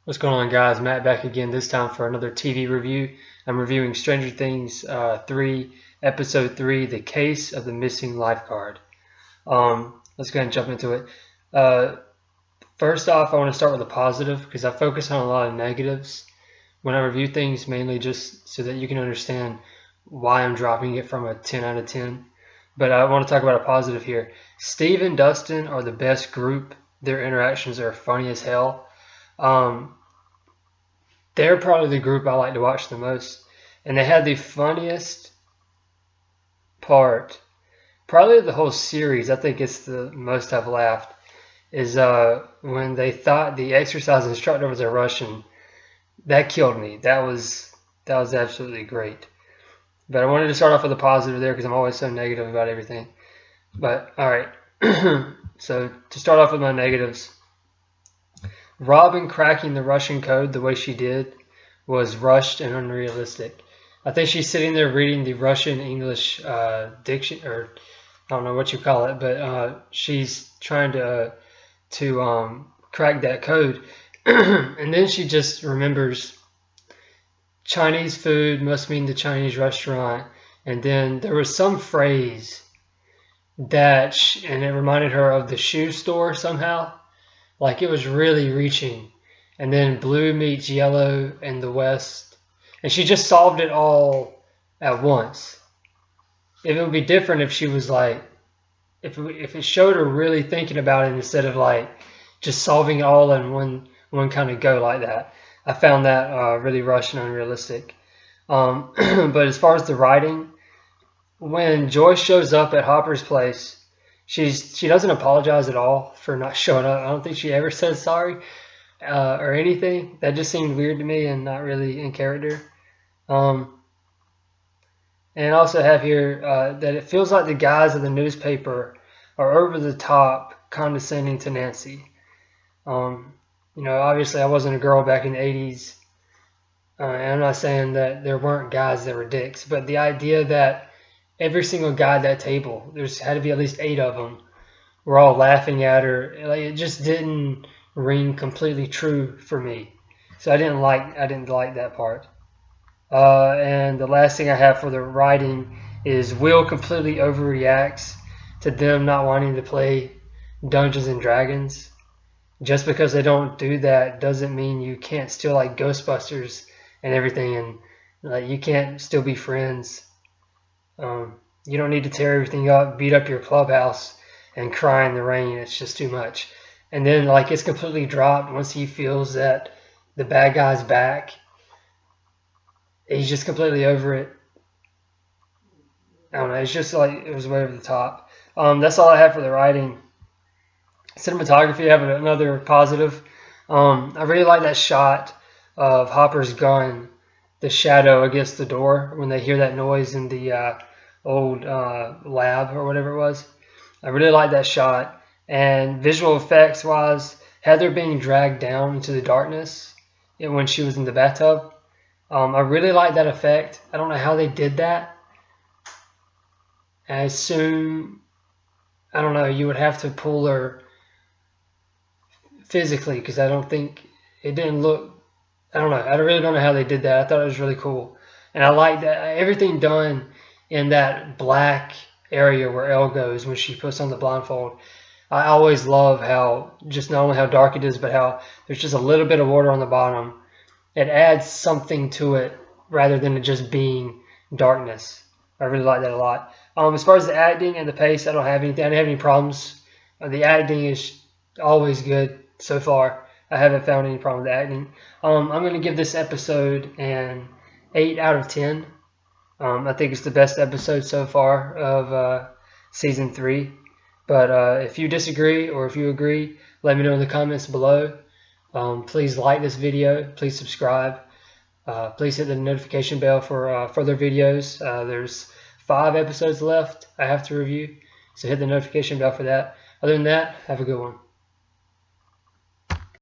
What's going on, guys? Matt back again, this time for another TV review. I'm reviewing Stranger Things 3, Episode 3, The Case of the Missing Lifeguard. Let's go ahead and jump into it. Uh, First off, I want to start with a positive because I focus on a lot of negatives when I review things, mainly just so that you can understand why I'm dropping it from a 10 out of 10. But I want to talk about a positive here. Steve and Dustin are the best group. Their interactions are funny as hell. Um, they're probably the group I like to watch the most. And they had the funniest part, probably the whole series. I think it's the most I've laughed. Is when they thought the exercise instructor was a Russian. That killed me. That was absolutely great. But I wanted to start off with a positive there because I'm always so negative about everything. But all right. So to start off with my negatives, Robin cracking the Russian code the way she did was rushed and unrealistic. I think she's sitting there reading the Russian English diction, or I don't know what you call it, but she's trying to crack that code, and then she just remembers Chinese food must mean the Chinese restaurant, and then there was some phrase and it reminded her of the shoe store somehow, like it was really reaching. And then blue meets yellow in the West. And she just solved it all at once. If it would be different if she was like, if it showed her really thinking about it instead of like just solving it all in one kind of go like that. I found that really rushed and unrealistic. But as far as the writing, when Joyce shows up at Hopper's place, she doesn't apologize at all for not showing up. I don't think she ever says sorry or anything. That just seemed weird to me and not really in character. Um, and I also have here that it feels like the guys of the newspaper are over the top condescending to Nancy. Obviously I wasn't a girl back in the 80s. And I'm not saying that there weren't guys that were dicks, but the idea that every single guy at that table, there's had to be at least 8 of them, were all laughing at her. Like, it just didn't ring completely true for me. So I didn't like that part. And the last thing I have for the writing is Will completely overreacts to them not wanting to play Dungeons and Dragons. Just because they don't do that doesn't mean you can't still like Ghostbusters and everything, and like you can't still be friends. You don't need to tear everything up, beat up your clubhouse, and cry in the rain. It's just too much. And then like it's completely dropped once he feels that the bad guy's back. He's just completely over it. I don't know. It's just like it was way over the top. That's all I have for the writing. Cinematography, I have another positive. I really like that shot of Hopper's gun, the shadow against the door when they hear that noise in the old lab or whatever it was. I really like that shot. And visual effects wise, Heather being dragged down into the darkness when she was in the bathtub. I really like that effect. I don't know how they did that. I assume, I don't know, you would have to pull her physically because I don't think it didn't look, I don't know. I really don't know how they did that. I thought it was really cool. And I like that everything done in that black area where Elle goes when she puts on the blindfold. I always love how just not only how dark it is, but how there's just a little bit of water on the bottom. It adds something to it rather than it just being darkness. I really like that a lot. As far as the acting and the pace, I don't have anything. I didn't have any problems. The acting is always good so far. I haven't found any problem with the acting. I'm going to give this episode an 8 out of 10. I think it's the best episode so far of season 3. But if you disagree or if you agree, let me know in the comments below. Please like this video. Please subscribe. Please hit the notification bell for further videos. There's 5 episodes left I have to review, so hit the notification bell for that. Other than that, have a good one.